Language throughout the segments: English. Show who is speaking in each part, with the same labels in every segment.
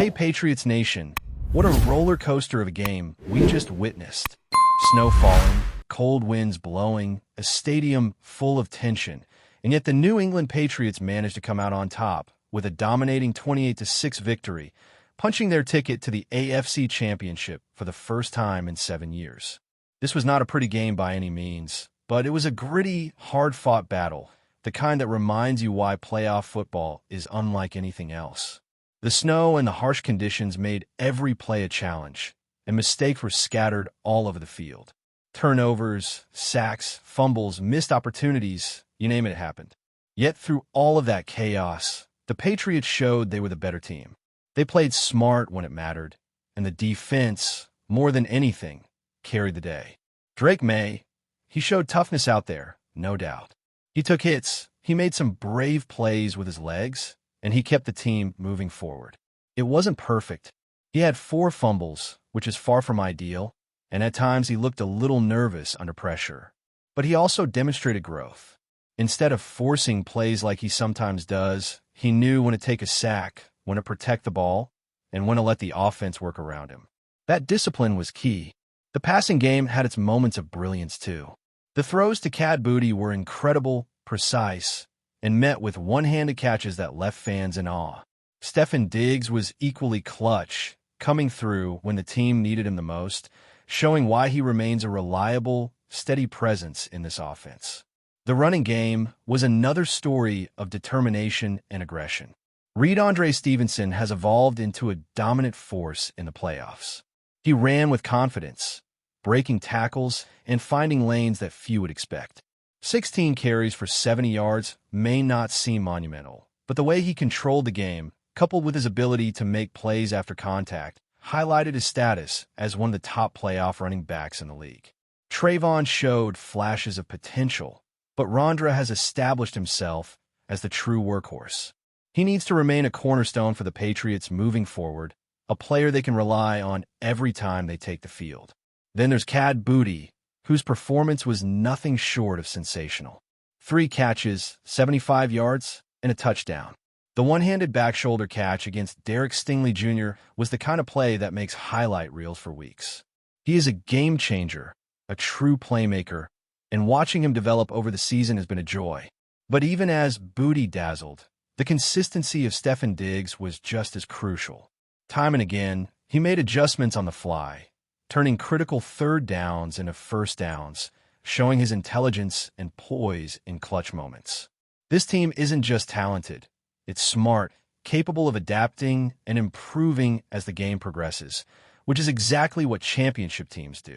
Speaker 1: Hey Patriots Nation, what a roller coaster of a game we just witnessed. Snow falling, cold winds blowing, a stadium full of tension, and yet the New England Patriots managed to come out on top with a dominating 28-6 victory, punching their ticket to the AFC Championship for the first time in 7 years. This was not a pretty game by any means, but it was a gritty, hard-fought battle, the kind that reminds you why playoff football is unlike anything else. The snow and the harsh conditions made every play a challenge, and mistakes were scattered all over the field. Turnovers, sacks, fumbles, missed opportunities, you name it, happened. Yet through all of that chaos, the Patriots showed they were the better team. They played smart when it mattered, and the defense, more than anything, carried the day. Drake May, he showed toughness out there, no doubt. He took hits, he made some brave plays with his legs, and he kept the team moving forward. It wasn't perfect. He had 4 fumbles, which is far from ideal, and at times he looked a little nervous under pressure. But he also demonstrated growth. Instead of forcing plays like he sometimes does, he knew when to take a sack, when to protect the ball, and when to let the offense work around him. That discipline was key. The passing game had its moments of brilliance too. The throws to Cad Booty were incredible, precise, and met with one-handed catches that left fans in awe. Stefon Diggs was equally clutch, coming through when the team needed him the most, showing why he remains a reliable, steady presence in this offense. The running game was another story of determination and aggression. Reed-Andre Stevenson has evolved into a dominant force in the playoffs. He ran with confidence, breaking tackles and finding lanes that few would expect. 16 carries for 70 yards may not seem monumental, but the way he controlled the game, coupled with his ability to make plays after contact, highlighted his status as one of the top playoff running backs in the league. Trayvon showed flashes of potential, but Rondra has established himself as the true workhorse. He needs to remain a cornerstone for the Patriots moving forward, a player they can rely on every time they take the field. Then there's Cad Booty, whose performance was nothing short of sensational. 3 catches, 75 yards, and a touchdown. The one-handed back shoulder catch against Derek Stingley Jr. was the kind of play that makes highlight reels for weeks. He is a game changer, a true playmaker, and watching him develop over the season has been a joy. But even as Booty dazzled, the consistency of Stefon Diggs was just as crucial. Time and again, he made adjustments on the fly, turning critical third downs into first downs, showing his intelligence and poise in clutch moments. This team isn't just talented, it's smart, capable of adapting and improving as the game progresses, which is exactly what championship teams do.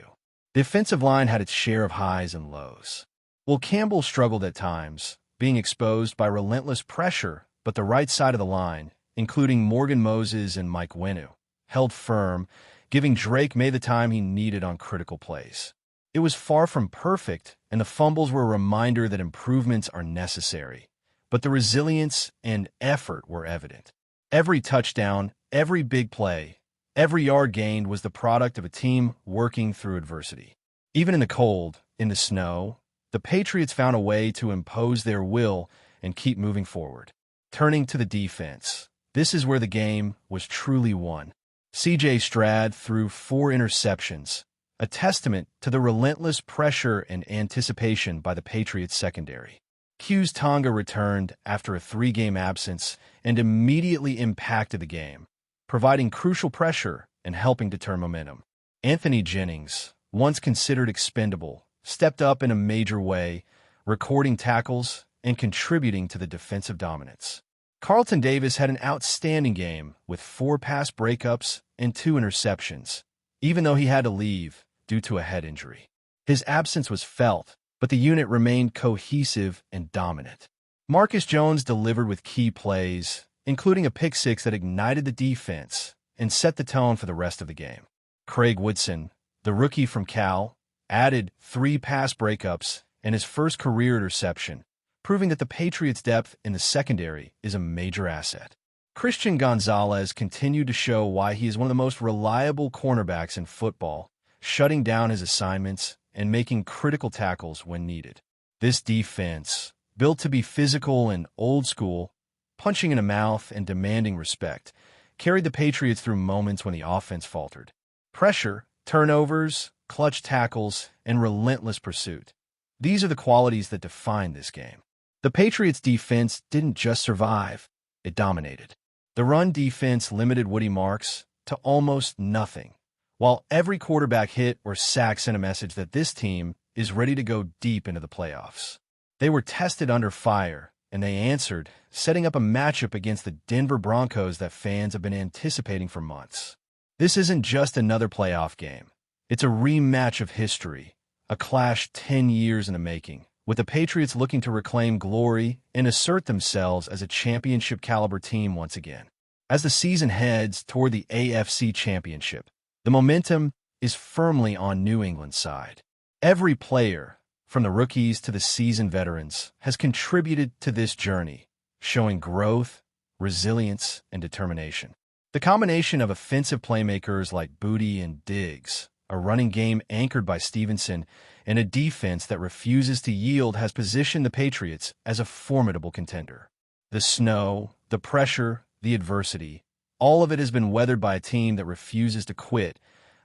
Speaker 1: The offensive line had its share of highs and lows. Will Campbell struggled at times, being exposed by relentless pressure, but the right side of the line, including Morgan Moses and Mike Wenu, held firm, giving Drake May the time he needed on critical plays. It was far from perfect, and the fumbles were a reminder that improvements are necessary. But the resilience and effort were evident. Every touchdown, every big play, every yard gained was the product of a team working through adversity. Even in the cold, in the snow, the Patriots found a way to impose their will and keep moving forward. Turning to the defense, this is where the game was truly won. C.J. Stroud threw 4 interceptions, a testament to the relentless pressure and anticipation by the Patriots secondary. Q's Tonga returned after a 3-game absence and immediately impacted the game, providing crucial pressure and helping to turn momentum. Anthony Jennings, once considered expendable, stepped up in a major way, recording tackles and contributing to the defensive dominance. Carlton Davis had an outstanding game with 4 pass breakups and 2 interceptions, even though he had to leave due to a head injury. His absence was felt, but the unit remained cohesive and dominant. Marcus Jones delivered with key plays, including a pick-6 that ignited the defense and set the tone for the rest of the game. Craig Woodson, the rookie from Cal, added 3 pass breakups and his first career interception, proving that the Patriots' depth in the secondary is a major asset. Christian Gonzalez continued to show why he is one of the most reliable cornerbacks in football, shutting down his assignments and making critical tackles when needed. This defense, built to be physical and old school, punching in the mouth and demanding respect, carried the Patriots through moments when the offense faltered. Pressure, turnovers, clutch tackles, and relentless pursuit. These are the qualities that define this game. The Patriots' defense didn't just survive, it dominated. The run defense limited Woody Marks to almost nothing, while every quarterback hit or sack sent a message that this team is ready to go deep into the playoffs. They were tested under fire, and they answered, setting up a matchup against the Denver Broncos that fans have been anticipating for months. This isn't just another playoff game. It's a rematch of history, a clash 10 years in the making, with the Patriots looking to reclaim glory and assert themselves as a championship-caliber team once again. As the season heads toward the AFC Championship, the momentum is firmly on New England's side. Every player, from the rookies to the seasoned veterans, has contributed to this journey, showing growth, resilience, and determination. The combination of offensive playmakers like Booty and Diggs, a running game anchored by Stevenson, and a defense that refuses to yield has positioned the Patriots as a formidable contender. The snow, the pressure, the adversity, all of it has been weathered by a team that refuses to quit,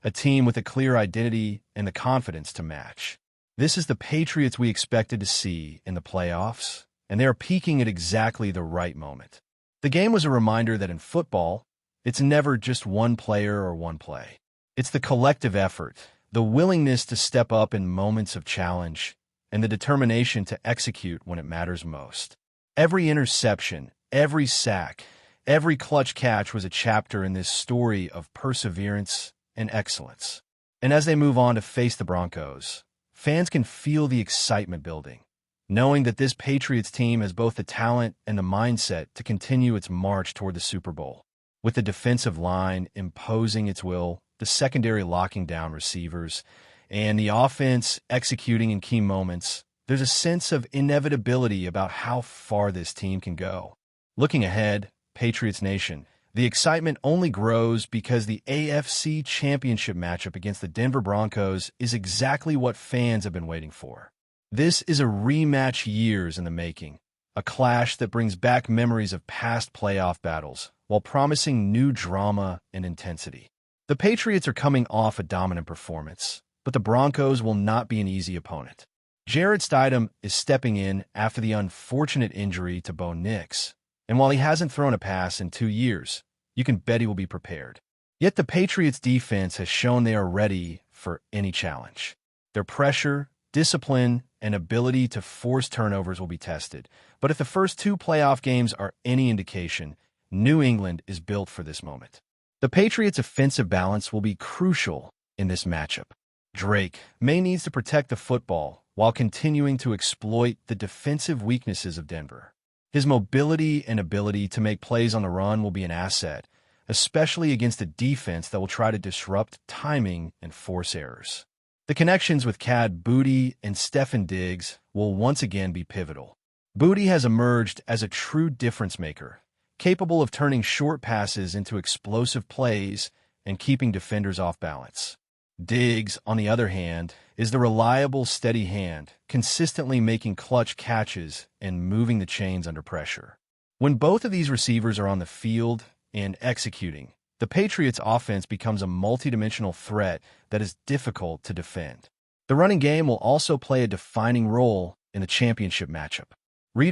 Speaker 1: a team with a clear identity and the confidence to match. This is the Patriots we expected to see in the playoffs, and they are peaking at exactly the right moment. The game was a reminder that in football, it's never just one player or one play. It's the collective effort, the willingness to step up in moments of challenge, and the determination to execute when it matters most. Every interception, every sack, every clutch catch was a chapter in this story of perseverance and excellence. And as they move on to face the Broncos, fans can feel the excitement building, knowing that this Patriots team has both the talent and the mindset to continue its march toward the Super Bowl. With the defensive line imposing its will, the secondary locking down receivers, and the offense executing in key moments, there's a sense of inevitability about how far this team can go. Looking ahead, Patriots Nation, the excitement only grows because the AFC Championship matchup against the Denver Broncos is exactly what fans have been waiting for. This is a rematch years in the making, a clash that brings back memories of past playoff battles while promising new drama and intensity. The Patriots are coming off a dominant performance, but the Broncos will not be an easy opponent. Jarrett Stidham is stepping in after the unfortunate injury to Bo Nix, and while he hasn't thrown a pass in 2 years, you can bet he will be prepared. Yet the Patriots' defense has shown they are ready for any challenge. Their pressure, discipline, and ability to force turnovers will be tested, but if the first 2 playoff games are any indication, New England is built for this moment. The Patriots' offensive balance will be crucial in this matchup. Drake may need to protect the football while continuing to exploit the defensive weaknesses of Denver. His mobility and ability to make plays on the run will be an asset, especially against a defense that will try to disrupt timing and force errors. The connections with Cad Booty and Stefon Diggs will once again be pivotal. Booty has emerged as a true difference maker, capable of turning short passes into explosive plays and keeping defenders off balance. Diggs, on the other hand, is the reliable, steady hand, consistently making clutch catches and moving the chains under pressure. When both of these receivers are on the field and executing, the Patriots' offense becomes a multidimensional threat that is difficult to defend. The running game will also play a defining role in the championship matchup.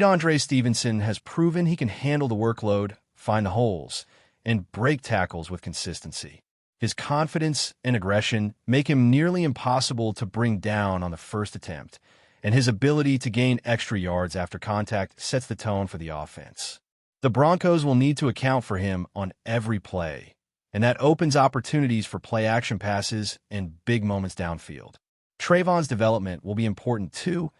Speaker 1: Andre Stevenson has proven he can handle the workload, find the holes, and break tackles with consistency. His confidence and aggression make him nearly impossible to bring down on the first attempt, and his ability to gain extra yards after contact sets the tone for the offense. The Broncos will need to account for him on every play, and that opens opportunities for play-action passes and big moments downfield. Trayvon's development will be important too,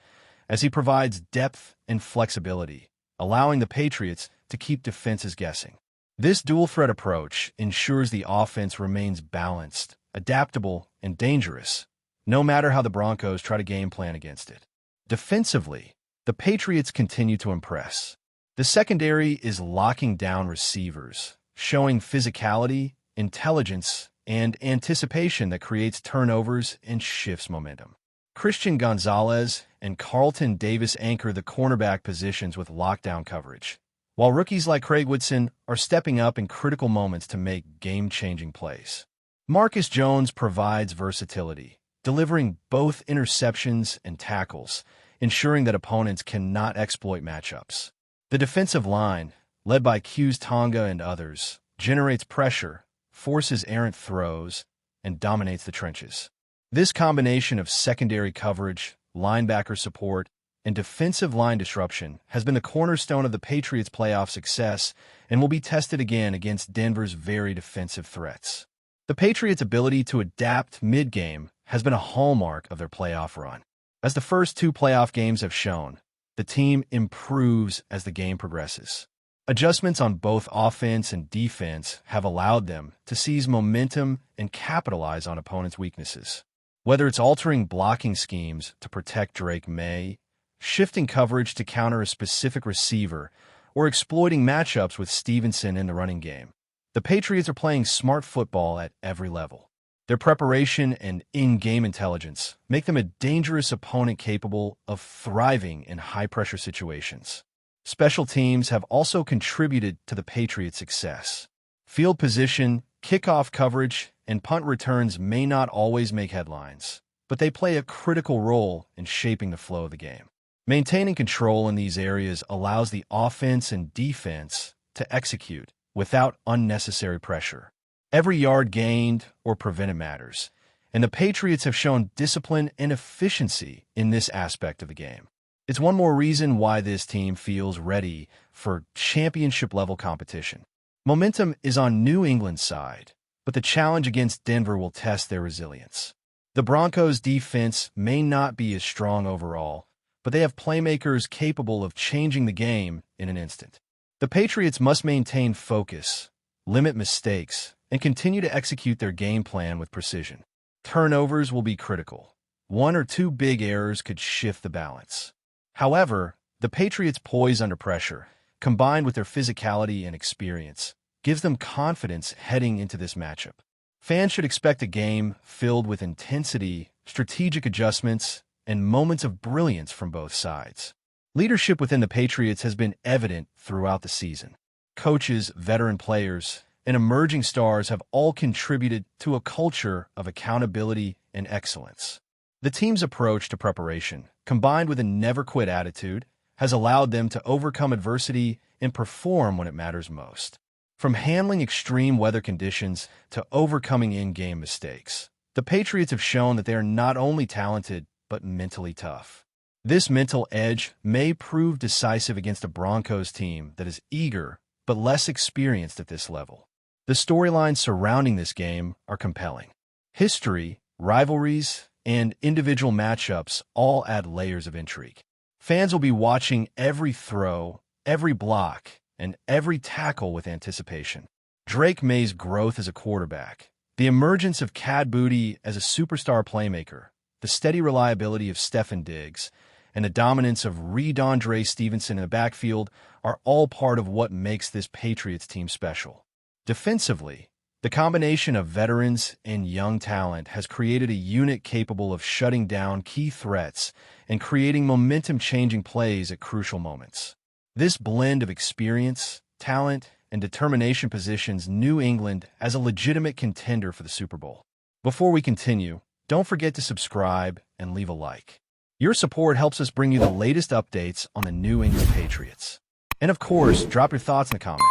Speaker 1: as he provides depth and flexibility, allowing the Patriots to keep defenses guessing. This dual-threat approach ensures the offense remains balanced, adaptable, and dangerous, no matter how the Broncos try to game plan against it. Defensively, the Patriots continue to impress. The secondary is locking down receivers, showing physicality, intelligence, and anticipation that creates turnovers and shifts momentum. Christian Gonzalez and Carlton Davis anchor the cornerback positions with lockdown coverage, while rookies like Craig Woodson are stepping up in critical moments to make game-changing plays. Marcus Jones provides versatility, delivering both interceptions and tackles, ensuring that opponents cannot exploit matchups. The defensive line, led by Q's Tonga and others, generates pressure, forces errant throws, and dominates the trenches. This combination of secondary coverage, linebacker support, and defensive line disruption has been the cornerstone of the Patriots' playoff success and will be tested again against Denver's very defensive threats. The Patriots' ability to adapt mid-game has been a hallmark of their playoff run. As the first two playoff games have shown, the team improves as the game progresses. Adjustments on both offense and defense have allowed them to seize momentum and capitalize on opponents' weaknesses. Whether it's altering blocking schemes to protect Drake May, shifting coverage to counter a specific receiver, or exploiting matchups with Stevenson in the running game, the Patriots are playing smart football at every level. Their preparation and in-game intelligence make them a dangerous opponent capable of thriving in high-pressure situations. Special teams have also contributed to the Patriots' success. Field position, kickoff coverage, and punt returns may not always make headlines, but they play a critical role in shaping the flow of the game. Maintaining control in these areas allows the offense and defense to execute without unnecessary pressure. Every yard gained or prevented matters, and the Patriots have shown discipline and efficiency in this aspect of the game. It's one more reason why this team feels ready for championship-level competition. Momentum is on New England's side, but the challenge against Denver will test their resilience. The Broncos' defense may not be as strong overall, but they have playmakers capable of changing the game in an instant. The Patriots must maintain focus, limit mistakes, and continue to execute their game plan with precision. Turnovers will be critical. One or two big errors could shift the balance. However, the Patriots' poise under pressure, combined with their physicality and experience, gives them confidence heading into this matchup. Fans should expect a game filled with intensity, strategic adjustments, and moments of brilliance from both sides. Leadership within the Patriots has been evident throughout the season. Coaches, veteran players, and emerging stars have all contributed to a culture of accountability and excellence. The team's approach to preparation, combined with a never-quit attitude, has allowed them to overcome adversity and perform when it matters most. From handling extreme weather conditions to overcoming in-game mistakes, the Patriots have shown that they are not only talented, but mentally tough. This mental edge may prove decisive against a Broncos team that is eager, but less experienced at this level. The storylines surrounding this game are compelling. History, rivalries, and individual matchups all add layers of intrigue. Fans will be watching every throw, every block, and every tackle with anticipation. Drake May's growth as a quarterback, the emergence of Cad Booty as a superstar playmaker, the steady reliability of Stefon Diggs, and the dominance of Rhamondre Stevenson in the backfield are all part of what makes this Patriots team special. Defensively, the combination of veterans and young talent has created a unit capable of shutting down key threats and creating momentum-changing plays at crucial moments. This blend of experience, talent, and determination positions New England as a legitimate contender for the Super Bowl. Before we continue, don't forget to subscribe and leave a like. Your support helps us bring you the latest updates on the New England Patriots. And of course, drop your thoughts in the comments.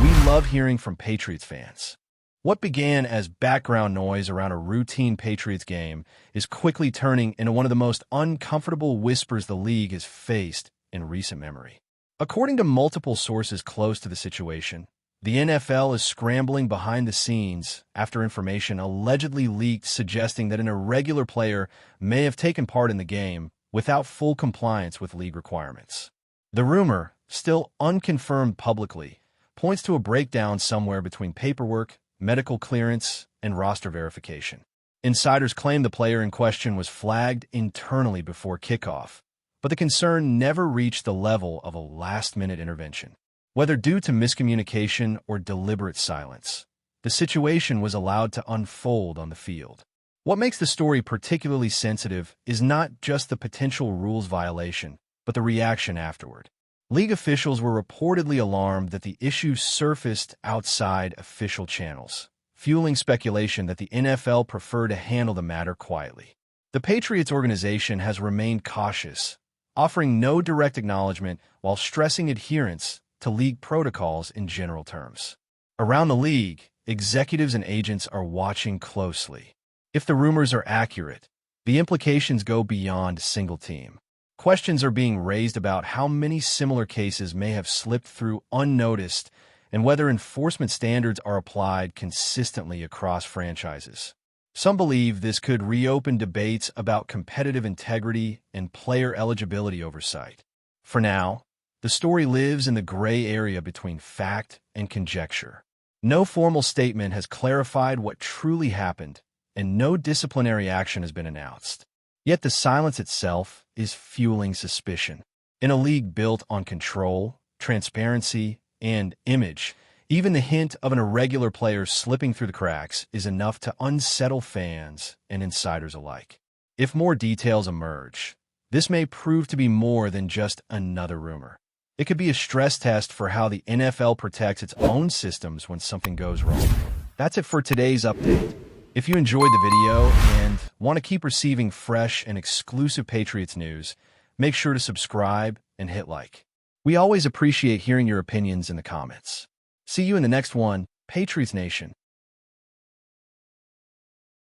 Speaker 1: We love hearing from Patriots fans. What began as background noise around a routine Patriots game is quickly turning into one of the most uncomfortable whispers the league has faced in recent memory. According to multiple sources close to the situation, the NFL is scrambling behind the scenes after information allegedly leaked suggesting that an irregular player may have taken part in the game without full compliance with league requirements. The rumor, still unconfirmed publicly, points to a breakdown somewhere between paperwork, medical clearance, and roster verification. Insiders claim the player in question was flagged internally before kickoff, but the concern never reached the level of a last-minute intervention. Whether due to miscommunication or deliberate silence, the situation was allowed to unfold on the field. What makes the story particularly sensitive is not just the potential rules violation, but the reaction afterward. League officials were reportedly alarmed that the issue surfaced outside official channels, fueling speculation that the NFL preferred to handle the matter quietly. The Patriots organization has remained cautious, offering no direct acknowledgement while stressing adherence to league protocols in general terms. Around the league, executives and agents are watching closely. If the rumors are accurate, the implications go beyond a single team. Questions are being raised about how many similar cases may have slipped through unnoticed and whether enforcement standards are applied consistently across franchises. Some believe this could reopen debates about competitive integrity and player eligibility oversight. For now, the story lives in the gray area between fact and conjecture. No formal statement has clarified what truly happened, and no disciplinary action has been announced. Yet the silence itself is fueling suspicion. In a league built on control, transparency, and image, even the hint of an irregular player slipping through the cracks is enough to unsettle fans and insiders alike. If more details emerge, this may prove to be more than just another rumor. It could be a stress test for how the NFL protects its own systems when something goes wrong. That's it for today's update. If you enjoyed the video and want to keep receiving fresh and exclusive Patriots news, make sure to subscribe and hit like. We always appreciate hearing your opinions in the comments. See you in the next one, Patriots Nation.